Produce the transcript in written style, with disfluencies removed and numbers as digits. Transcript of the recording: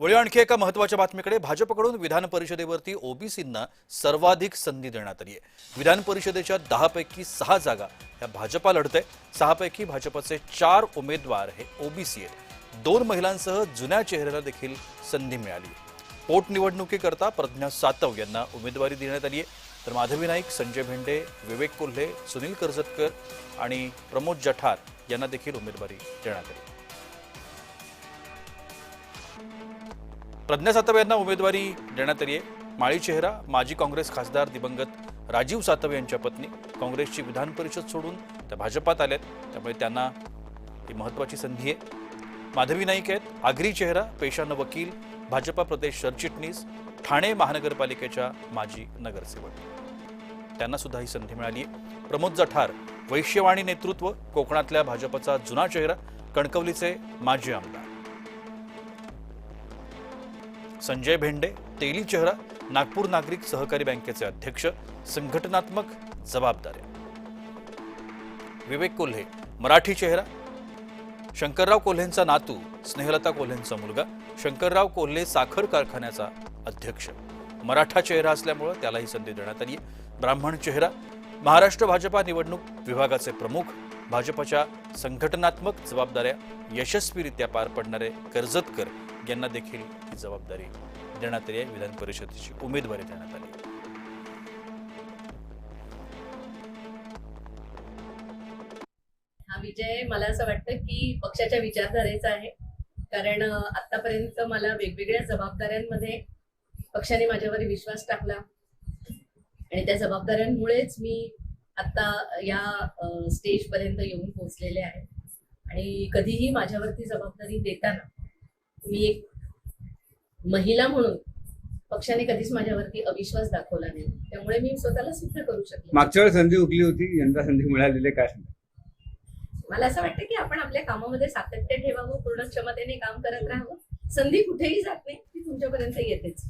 वळी आणखी एका महत्त्वाच्या बातमीकडे भाजपकडून विधान परिषदेवरती ओबीसींना सर्वाधिक संधी देण्यात आली आहे। विधान परिषदेच्या 10 पैकी 6 जागा या भाजपा लढते। 6 पैकी भाजपचे 4 उमेदवार हे ओबीसी आहेत। 2 महिलांसह जुन्या चेहऱ्याला देखील संधी मिळाली। पोटनिवडणुकीकरता प्रज्ञा सातव यांना उमेदवारी देण्यात आली आहे, तर माधवी नाईक, संजय भेंडे, विवेक कोल्हे, सुनील कर्जतकर आणि प्रमोद जठार यांना देखील उमेदवारी देण्यात आली। प्रज्ञा सातव यांना उमेदवारी देण्यात आली आहे। माळी चेहरा माजी काँग्रेस खासदार दिवंगत राजीव सातव यांच्या पत्नी काँग्रेसची विधान परिषद सोडून त्या भाजपात आल्यात, त्यामुळे त्यांना ही महत्त्वाची संधी आहे। माधवी नाईक आहेत आगरी चेहरा, पेशानं वकील, भाजपा प्रदेश सरचिटणीस, ठाणे महानगरपालिकेच्या माजी नगरसेवक, त्यांना सुद्धा ही संधी मिळाली आहे। प्रमोद जठार वैश्यवाणी नेतृत्व, कोकणातल्या भाजपचा जुना चेहरा, कणकवलीचे माजी आमदार। संजय भेंडे तेली चेहरा, नागपूर नागरिक सहकारी बँकेचे अध्यक्ष, संघटनात्मक जबाबदाऱ्या। विवेक कोल्हे मराठी चेहरा, शंकरराव कोल्हेंचा नातू, स्नेहलता कोल्हेंचा मुलगा, शंकरराव कोल्हे साखर कारखान्याचा अध्यक्ष, मराठा चेहरा असल्यामुळे त्यालाही संधी देण्यात आली आहे। ब्राह्मण चेहरा महाराष्ट्र भाजपा निवडणूक विभागाचे प्रमुख, भाजपच्या संघटनात्मक जबाबदाऱ्या यशस्वीरित्या पार पाडणारे कर्जतकर यांना देखील ही जबाबदारी देण्यात आली आहे। विधान परिषदेची उमेदवारी देण्यात आली आहे। हा विजय मला असं वाटतं की पक्षाच्या विचारधारेचा आहे, कारण आतापर्यंत मला वेगवेगळ्या जबाबदाऱ्यांमध्ये पक्षाने माझ्यावर विश्वास टाकला आणि त्या जबाबदाऱ्यांमुळेच मी आता या स्टेज पर्यंत येऊन पोहोचलेले आहे। आणि कधीही माझ्यावरती जबाबदारी देताना मी एक महिला म्हणून पक्षाने कधीच माझ्यावरती अविश्वास दाखवला नाही, त्यामुळे मी स्वतःला सिद्ध करू शकले। मागच्या वेळेस संधी हुकली होती, यंदा संधी मिळालेली काय? मला असं वाटतं की आपण आपल्या कामामध्ये सातत्य ठेवावं, पूर्ण क्षमतेने काम करत राहावं। संधी कुठेही जात नाही, ती तुमच्यापर्यंत येतेच।